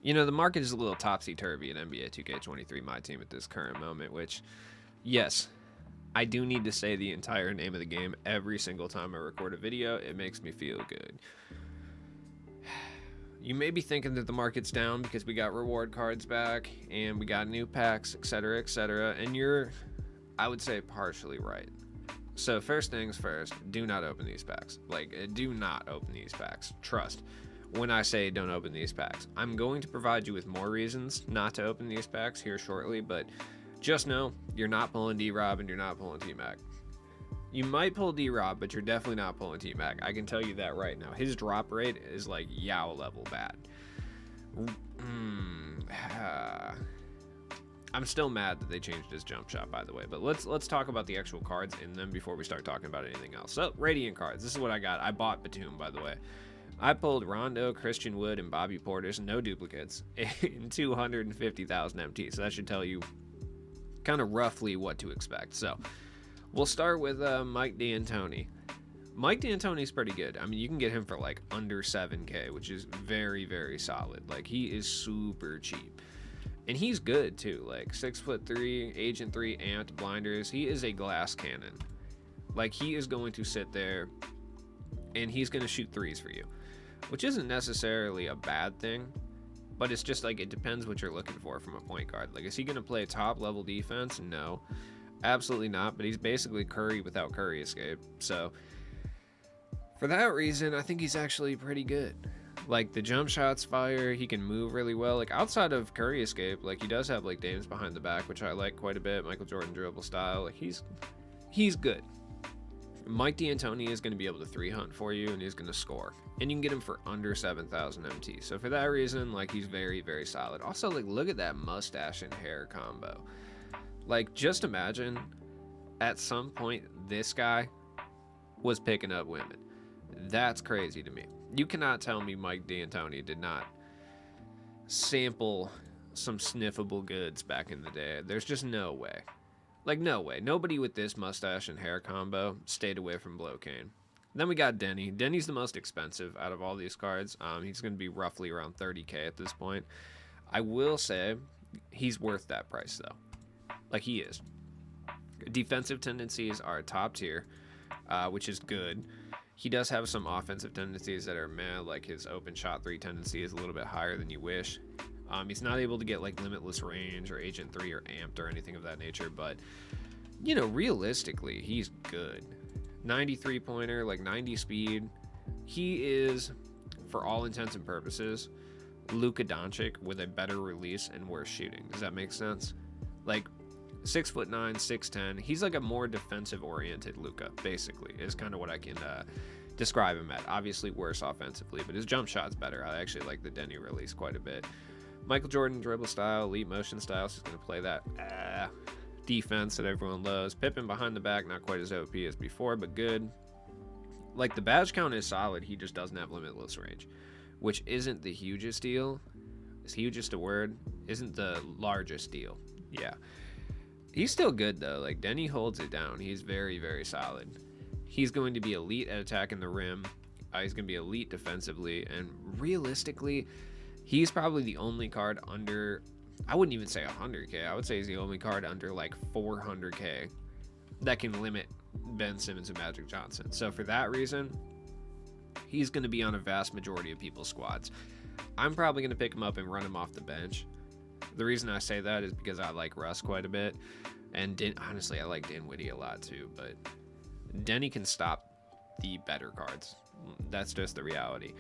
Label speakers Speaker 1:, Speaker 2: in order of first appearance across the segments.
Speaker 1: You know, the market is a little topsy-turvy in NBA 2K23 My Team at this current moment, which, yes, I do need to say the entire name of the game every single time I record a video. It makes me feel good. You may be thinking that the market's down because we got reward cards back and we got new packs, etc., and you're, I would say, partially right. So, first things first, do not open these packs. Like, do not open these packs. Trust. When I say don't open these packs, I'm going to provide you with more reasons not to open these packs here shortly, but just know you're not pulling D Rob and you're not pulling T Mac. You might pull D Rob, but you're definitely not pulling T Mac. I can tell you that right now. His drop rate is like Yao level bad. I'm still mad that they changed his jump shot, by the way. But let's talk about the actual cards in them before we start talking about anything else. So, Radiant cards. This is what I got. I bought Batum, by the way. I pulled Rondo, Christian Wood, and Bobby Portis, no duplicates, in 250,000 MT. So that should tell you kind of roughly what to expect. So we'll start with Mike D'Antoni. Mike D'Antoni's pretty good. I mean, you can get him for like under 7K, which is very, very solid. Like, he is super cheap. And he's good too. Like, 6'3", Agent 3, amped, blinders. He is a glass cannon. Like, he is going to sit there and he's going to shoot threes for you, which isn't necessarily a bad thing, but it's just like, it depends what you're looking for from a point guard. Like, is he going to play top level defense? No, absolutely not. But he's basically Curry without Curry escape. So for that reason, I think he's actually pretty good. Like, the jump shot's fire. He can move really well. Like, outside of Curry escape, like, he does have like Dames behind the back, which I like quite a bit. Michael Jordan dribble style. Like, he's good. Mike D'Antoni is going to be able to 3-hunt for you, and he's going to score. And you can get him for under 7,000 MT. So for that reason, like, he's very, very solid. Also, like, look at that mustache and hair combo. Like, just imagine at some point this guy was picking up women. That's crazy to me. You cannot tell me Mike D'Antoni did not sample some sniffable goods back in the day. There's just no way. Like, no way. Nobody with this mustache and hair combo stayed away from Blowcane. Then we got Denny. Denny's the most expensive out of all these cards. He's going to be roughly around 30K at this point. I will say he's worth that price, though. Like, he is. Defensive tendencies are top tier, which is good. He does have some offensive tendencies that are meh, like his open shot 3 tendency is a little bit higher than you wish. He's not able to get like limitless range or Agent 3 or amped or anything of that nature, but, you know, realistically, he's good. 93 pointer, like 90 speed. He is, for all intents and purposes, Luka Doncic with a better release and worse shooting. Does that make sense? Like, 6'9", 6'10". He's like a more defensive oriented Luka, basically, is kind of what I can describe him at. Obviously worse offensively, but his jump shot's better. I actually like the Denny release quite a bit. Michael Jordan dribble style, elite motion style, so he's going to play that defense that everyone loves. Pippen behind the back, not quite as OP as before, but good. Like, the badge count is solid, he just doesn't have limitless range, which isn't the hugest deal. Is hugest a word? Isn't the largest deal. Yeah. He's still good, though. Like, Denny holds it down. He's very, very solid. He's going to be elite at attacking the rim. He's going to be elite defensively, and realistically, he's probably the only card under, I wouldn't even say 100K. I would say he's the only card under like 400K that can limit Ben Simmons and Magic Johnson. So for that reason, he's going to be on a vast majority of people's squads. I'm probably going to pick him up and run him off the bench. The reason I say that is because I like Russ quite a bit. And honestly, I like Dinwiddie a lot too. But Denny can stop the better cards. That's just the reality.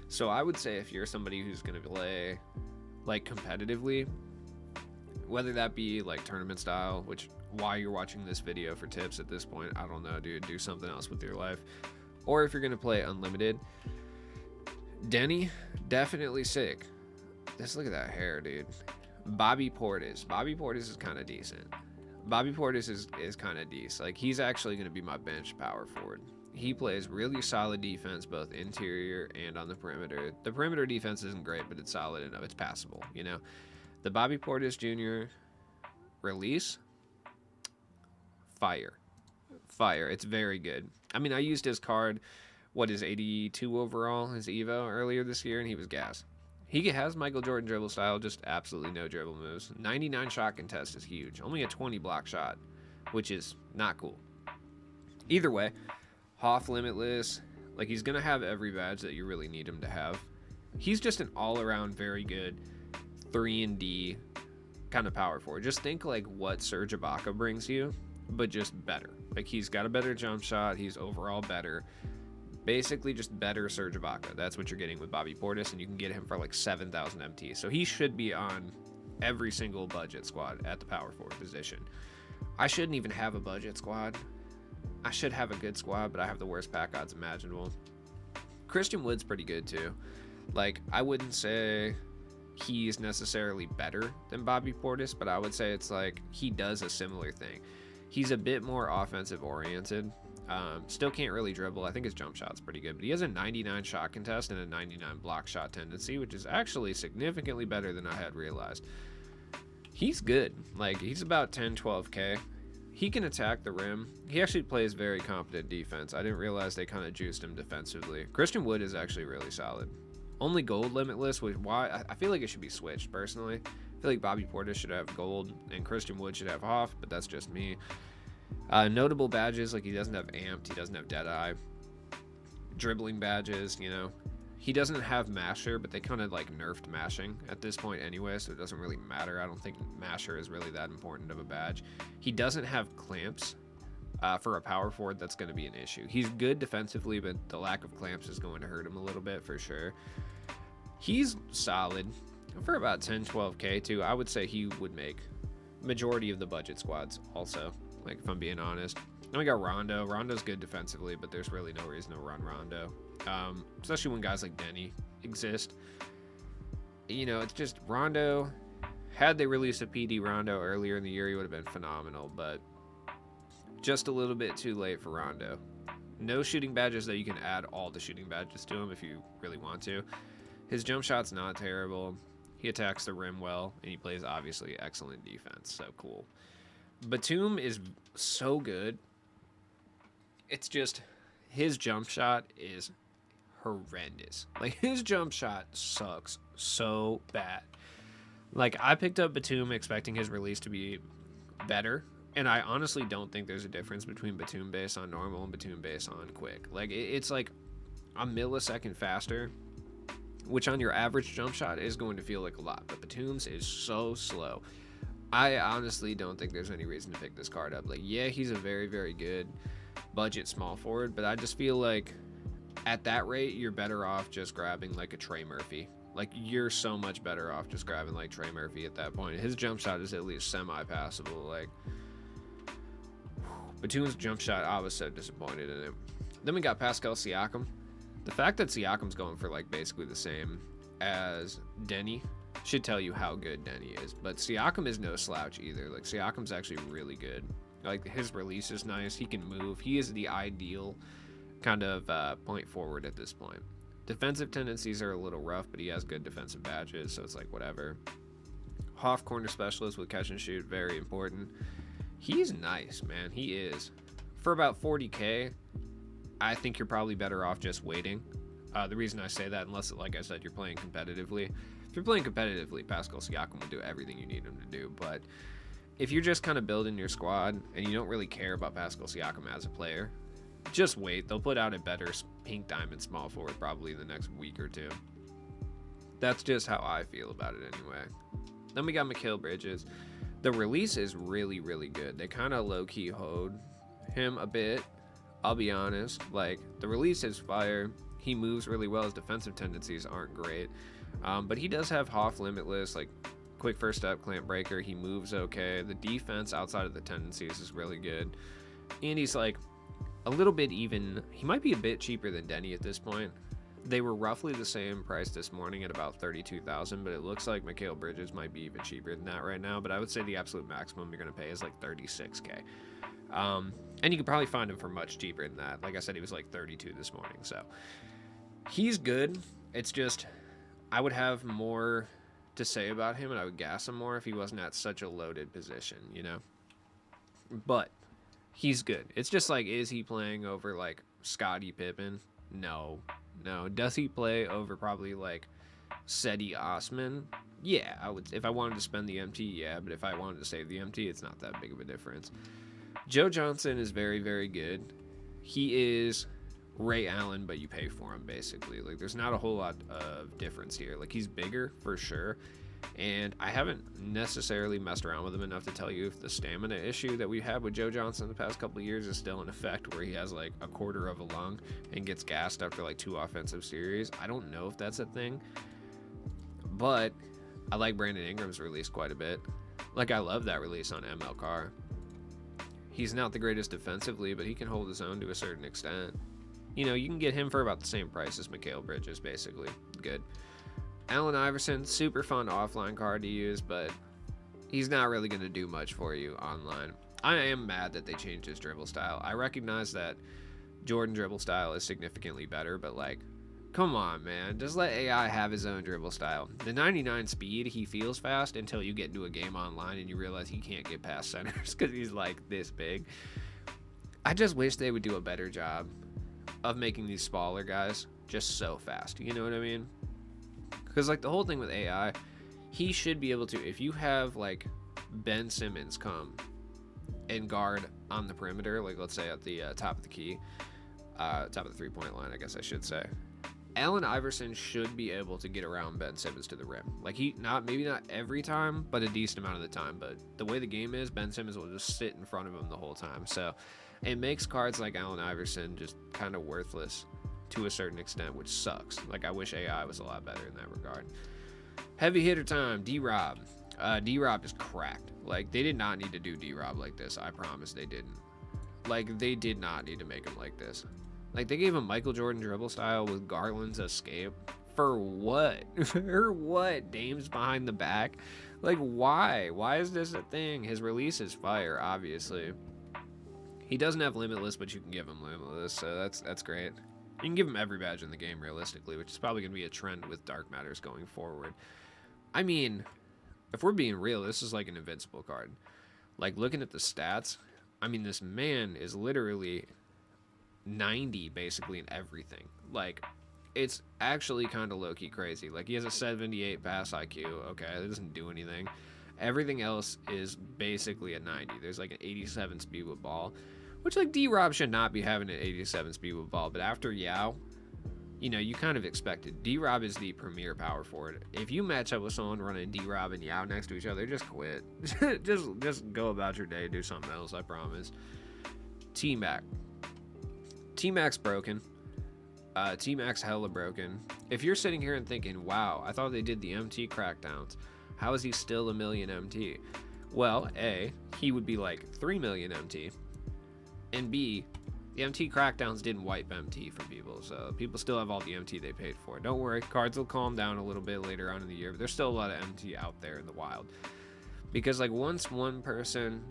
Speaker 1: So I would say if you're somebody who's going to play like competitively, whether that be like tournament style, which why you're watching this video for tips at this point, I don't know, dude, do something else with your life. Or if you're going to play unlimited, Denny, definitely sick. Just look at that hair, dude. Bobby Portis. Bobby Portis is kind of decent. Bobby Portis is kind of decent. Like, he's actually going to be my bench power forward. He plays really solid defense, both interior and on the perimeter. The perimeter defense isn't great, but it's solid enough. It's passable, you know. The Bobby Portis Jr. release, fire. Fire. It's very good. I mean, I used his card, what is 82 overall, his Evo, earlier this year, and he was gas. He has Michael Jordan dribble style, just absolutely no dribble moves. 99 shot contest is huge. Only a 20 block shot, which is not cool. Either way, Hoff limitless. Like, he's going to have every badge that you really need him to have. He's just an all-around very good 3 and D kind of power forward. Just think like what Serge Ibaka brings you, but just better. Like, he's got a better jump shot. He's overall better. Basically just better Serge Ibaka. That's what you're getting with Bobby Portis, and you can get him for like 7,000 MT. So he should be on every single budget squad at the power forward position. I shouldn't even have a budget squad. I should have a good squad, but I have the worst pack odds imaginable. Christian Wood's pretty good too. Like, I wouldn't say he's necessarily better than Bobby Portis, but I would say it's like he does a similar thing. He's a bit more offensive oriented. Still can't really dribble. I think his jump shot's pretty good, but he has a 99 shot contest and a 99 block shot tendency, which is actually significantly better than I had realized. He's good. Like, he's about 10, 12K. He can attack the rim. He actually plays very competent defense. I didn't realize they kind of juiced him defensively. Christian Wood is actually really solid. Only gold limitless, which why I feel like it should be switched personally. I feel like Bobby Portis should have gold and Christian Wood should have Hoff, but that's just me. Notable badges, like he doesn't have amped, he doesn't have Deadeye. Dribbling badges, you know. He doesn't have Masher, but they kind of like nerfed mashing at this point anyway, so it doesn't really matter. I don't think Masher is really that important of a badge. He doesn't have clamps. For a power forward, that's going to be an issue. He's good defensively, but the lack of clamps is going to hurt him a little bit for sure. He's solid. For about 10, 12K too, I would say he would make majority of the budget squads also, like if I'm being honest. Then we got Rondo. Rondo's good defensively, but there's really no reason to run Rondo. Especially when guys like Denny exist. You know, it's just Rondo. Had they released a PD Rondo earlier in the year, he would have been phenomenal, but just a little bit too late for Rondo. No shooting badges, though. You can add all the shooting badges to him if you really want to. His jump shot's not terrible. He attacks the rim well, and he plays, obviously, excellent defense. So cool. Batum is so good. It's just his jump shot is horrendous. Like, his jump shot sucks so bad. Like, I picked up Batum expecting his release to be better, and I honestly don't think there's a difference between Batum base on normal and Batum base on quick. Like, it's like a millisecond faster, which on your average jump shot is going to feel like a lot, but Batum's is so slow. I honestly don't think there's any reason to pick this card up. Like, yeah, he's a very, very good budget small forward, but I just feel like at that rate, you're better off just grabbing like a Trey Murphy. Like, you're so much better off just grabbing like Trey Murphy at that point. His jump shot is at least semi-passable. Like, Batum's jump shot, I was so disappointed in him. Then we got Pascal Siakam. The fact that Siakam's going for like basically the same as Denny should tell you how good Denny is. But Siakam is no slouch either. Like, Siakam's actually really good. Like, his release is nice. He can move. He is the ideal kind of point forward at this point. Defensive tendencies are a little rough, but he has good defensive badges, so it's like whatever. Hoff corner specialist with catch and shoot, very important. He's nice, man. He is. For about 40K, I think you're probably better off just waiting. The reason I say that, unless, like I said, you're playing competitively. If you're playing competitively, Pascal Siakam will do everything you need him to do. But if you're just kind of building your squad and you don't really care about Pascal Siakam as a player, just wait. They'll put out a better pink diamond small forward probably in the next week or two. That's just how I feel about it anyway. Then we got Mikal Bridges. The release is really, really good. They kind of low-key hoed him a bit, I'll be honest. Like, the release is fire. He moves really well. His defensive tendencies aren't great. But he does have Hoff limitless, like quick first step, clamp breaker. He moves okay. The defense outside of the tendencies is really good. And he's like a little bit even. He might be a bit cheaper than Denny at this point. They were roughly the same price this morning at about 32,000, but it looks like Mikal Bridges might be even cheaper than that right now. But I would say the absolute maximum you're going to pay is like 36K. And you could probably find him for much cheaper than that. Like I said, he was like 32 this morning. So he's good. It's just, I would have more to say about him and I would gas him more if he wasn't at such a loaded position, you know? But he's good. It's just like, is he playing over like Scottie Pippen? No. Does he play over probably like Cedi Osman, yeah, I would. If I wanted to spend the MT, yeah, but if I wanted to save the MT, it's not that big of a difference. Joe Johnson is very, very good. He is Ray Allen, but you pay for him basically. Like, there's not a whole lot of difference here. Like, he's bigger for sure, and I haven't necessarily messed around with him enough to tell you if the stamina issue that we had with Joe Johnson the past couple of years is still in effect, where he has like a quarter of a lung and gets gassed after like 2 offensive series. I don't know if that's a thing, but I like Brandon Ingram's release quite a bit. Like, I love that release on ML Carr. He's not the greatest defensively, but he can hold his own to a certain extent. You know, you can get him for about the same price as Mikal Bridges, basically. Good. Allen Iverson, super fun offline card to use, but he's not really going to do much for you online. I am mad that they changed his dribble style. I recognize that Jordan dribble style is significantly better, but like, come on, man. Just let AI have his own dribble style. The 99 speed, he feels fast until you get into a game online and you realize he can't get past centers because he's like this big. I just wish they would do a better job of making these smaller guys just so fast. You know what I mean? Because like the whole thing with AI, he should be able to, if you have like Ben Simmons come and guard on the perimeter, like let's say at the top of the key, top of the 3-point line, I guess I should say. Allen Iverson should be able to get around Ben Simmons to the rim. Like, maybe not every time, but a decent amount of the time. But the way the game is, Ben Simmons will just sit in front of him the whole time. So it makes cards like Allen Iverson just kind of worthless to a certain extent, which sucks. Like, I wish AI was a lot better in that regard. Heavy hitter time, D-Rob. D-Rob is cracked. Like, they did not need to do D-Rob like this. I promise they didn't. Like, they did not need to make him like this. Like, they gave him Michael Jordan dribble style with Garland's escape. For what? For what? Dame's behind the back? Like, why? Why is this a thing? His release is fire, obviously. He doesn't have Limitless, but you can give him Limitless, so that's great. You can give him every badge in the game, realistically, which is probably going to be a trend with Dark Matters going forward. I mean, if we're being real, this is like an invincible card. Like, looking at the stats, I mean, this man is literally 90 basically in everything. Like, it's actually kind of low-key crazy. Like, he has a 78 pass IQ. Okay, that doesn't do anything. Everything else is basically at 90. There's like an 87 speed with ball, which like D-Rob should not be having an 87 speed with ball, but after Yao, you know, you kind of expected. D-Rob is the premier power forward. If you match up with someone running D-Rob and Yao next to each other, just quit. just go about your day, do something else, I promise. T-Mac. T-Mac's broken. T-Mac's hella broken. If you're sitting here and thinking, wow, I thought they did the MT crackdowns. How is he still a million MT? Well, A, he would be like 3 million MT. And B, the MT crackdowns didn't wipe MT for people, so people still have all the MT they paid for. Don't worry, cards will calm down a little bit later on in the year, but there's still a lot of MT out there in the wild. Because like once one person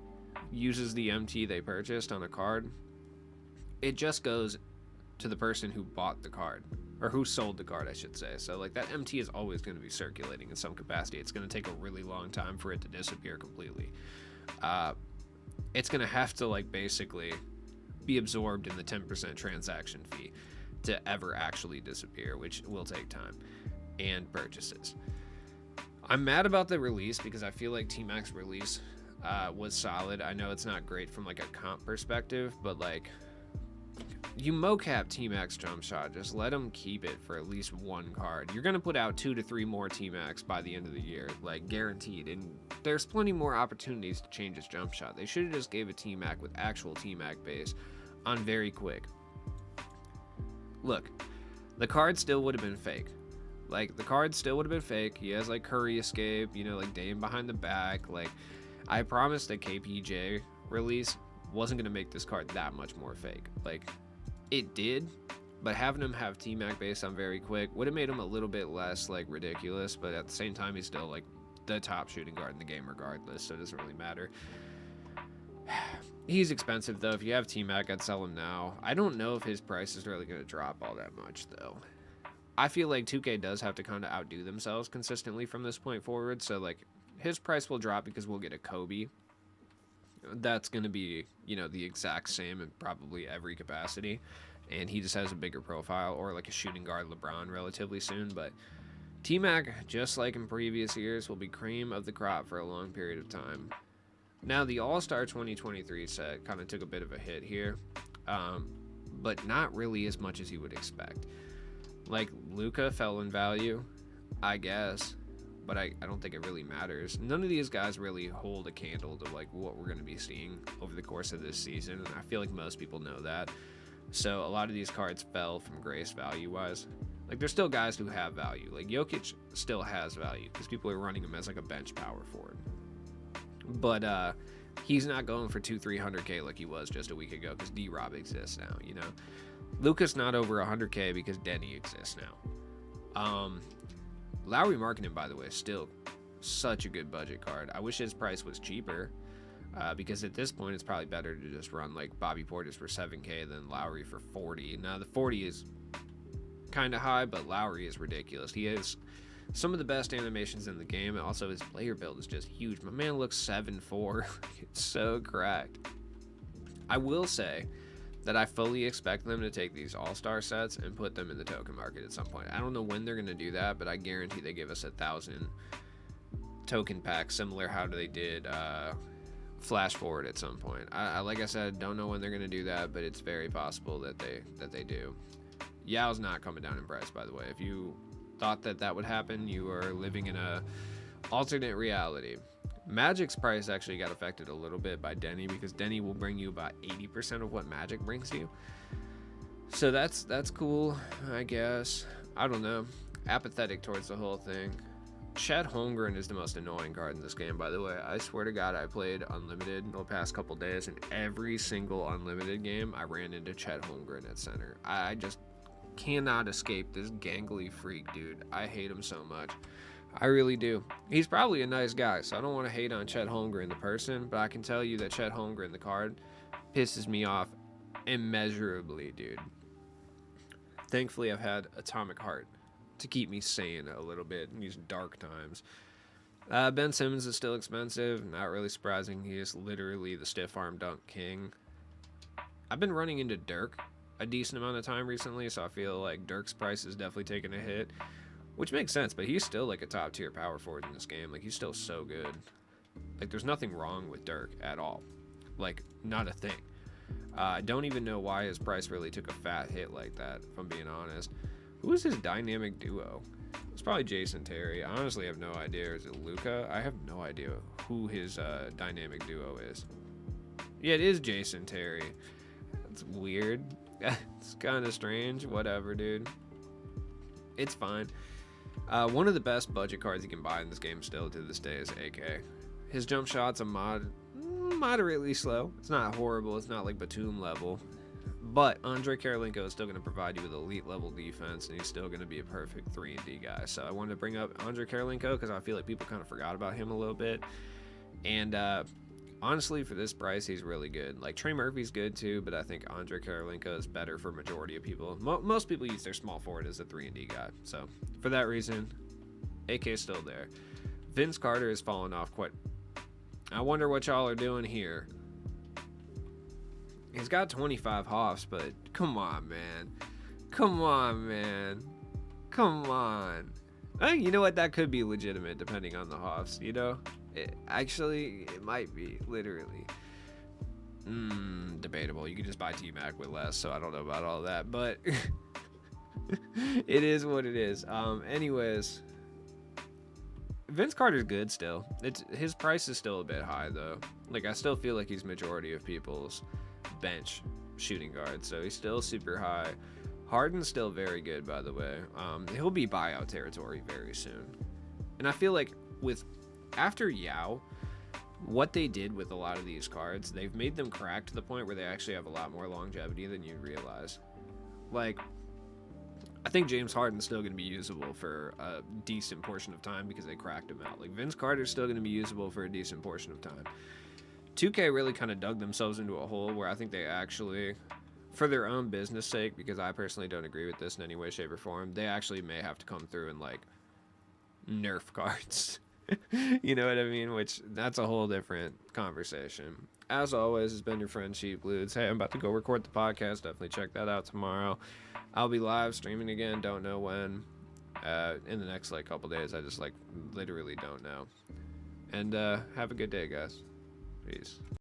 Speaker 1: uses the MT they purchased on a card, it just goes to the person who bought the card, or who sold the card, I should say. So like that MT is always going to be circulating in some capacity. It's going to take a really long time for it to disappear completely. It's going to have to like basically be absorbed in the 10% transaction fee to ever actually disappear, which will take time and purchases. I'm mad about the release because I feel like T-Mac's release was solid. I know it's not great from like a comp perspective, but like, you mocap T-Mac's jump shot, just let him keep it for at least one card. You're going to put out 2 to 3 more T-Macs by the end of the year, like guaranteed, and there's plenty more opportunities to change his jump shot. They should have just gave a T-Mac with actual T-Mac base on very quick. Look, the card still would have been fake. Like, the card still would have been fake. He has like Curry escape, you know, like Dame behind the back. Like, I promised the KPJ release wasn't going to make this card that much more fake. Like, it did, but having him have T-Mac base on very quick would have made him a little bit less like ridiculous, but at the same time he's still like the top shooting guard in the game regardless, so it doesn't really matter. He's expensive though. If you have T-Mac, I'd sell him now. I don't know if his price is really going to drop all that much though. I feel like 2K does have to kind of outdo themselves consistently from this point forward, so like his price will drop because we'll get a Kobe. That's going to be, you know, the exact same in probably every capacity, and he just has a bigger profile, or like a shooting guard LeBron relatively soon. But T-Mac, just like in previous years, will be cream of the crop for a long period of time. Now, the All-Star 2023 set kind of took a bit of a hit here, but not really as much as you would expect. Like, Luka fell in value, I guess, but I don't think it really matters. None of these guys really hold a candle to like what we're going to be seeing over the course of this season, and I feel like most people know that. So a lot of these cards fell from grace value-wise. Like, there's still guys who have value. Like, Jokic still has value because people are running him as like a bench power forward. But he's not going for 300K like he was just a week ago because D-Rob exists now, you know? Luka's not over 100K because Denny exists now. Lowry Markkanen, by the way, is still such a good budget card. I wish his price was cheaper because at this point it's probably better to just run like Bobby Portis for 7K than Lowry for 40. Now, the 40 is kind of high, but Lowry is ridiculous. He has some of the best animations in the game, and also his player build is just huge. My man looks 7'4". It's so cracked. I will say that I fully expect them to take these all-star sets and put them in the token market at some point. I don't know when they're going to do that, but I guarantee they give us 1,000 token packs, similar how they did Flash Forward at some point. I like I said, don't know when they're going to do that, but it's very possible that they do. Yao's not coming down in price, by the way. If you thought that would happen, you are living in a alternate reality. Magic's price actually got affected a little bit by Denny because Denny will bring you about 80% of what Magic brings you. So that's cool, I guess. I don't know. Apathetic towards the whole thing. Chet Holmgren is the most annoying card in this game, by the way. I swear to God, I played Unlimited the past couple days, and every single Unlimited game, I ran into Chet Holmgren at center. I just cannot escape this gangly freak, dude. I hate him so much. I really do. He's probably a nice guy, so I don't want to hate on Chet Holmgren the person, but I can tell you that Chet Holmgren the card pisses me off immeasurably, dude. Thankfully, I've had Atomic Heart to keep me sane a little bit in these dark times. Ben Simmons is still expensive. Not really surprising. He is literally the stiff arm dunk king. I've been running into Dirk a decent amount of time recently, so I feel like Dirk's price is definitely taking a hit, which makes sense, but he's still like a top tier power forward in this game. Like, he's still so good. Like, there's nothing wrong with Dirk at all. Like, not a thing. I don't even know why his price really took a fat hit like that, if I'm being honest. Who is his dynamic duo? It's probably Jason Terry. I honestly have no idea. Is it Luka? I have no idea who his dynamic duo is. Yeah, it is Jason Terry. That's weird. It's kind of strange. Whatever, dude. It's fine. One of the best budget cards you can buy in this game still to this day is AK. His jump shot's a moderately slow. It's not horrible. It's not like Batum level. But Andre Karolinko is still going to provide you with elite level defense, and he's still going to be a perfect 3-and-D guy. So I wanted to bring up Andre Karolinko because I feel like people kind of forgot about him a little bit. And honestly, for this price, he's really good. Like, Trey Murphy's good too, but I think Andre Karolinko is better for majority of people. Most people use their small forward as a 3-and-D guy. So for that reason, AK is still there. Vince Carter has fallen off quite. I wonder what y'all are doing here. He's got 25 hoffs, but come on, man. Come on, man. Come on. You know what? That could be legitimate depending on the hoffs, you know? It might be, literally. Debatable. You could just buy T-Mac with less, so I don't know about all that, but it is what it is. Anyways, Vince Carter's good still. His price is still a bit high, though. Like, I still feel like he's majority of people's bench shooting guard, so he's still super high. Harden's still very good, by the way. He'll be buyout territory very soon. And I feel like after Yao, what they did with a lot of these cards, they've made them crack to the point where they actually have a lot more longevity than you'd realize. Like, I think James Harden's still going to be usable for a decent portion of time because they cracked him out. Like, Vince Carter's still going to be usable for a decent portion of time. 2K really kind of dug themselves into a hole where I think they actually, for their own business sake, because I personally don't agree with this in any way, shape, or form, they actually may have to come through and, like, nerf cards. You know what I mean? Which, that's a whole different conversation. As always, it's been your friend Cheap Blues. Hey, I'm about to go record the podcast. Definitely check that out tomorrow. I'll be live streaming again. Don't know when. in the next like couple days. I just like literally don't know. And have a good day, guys. Peace.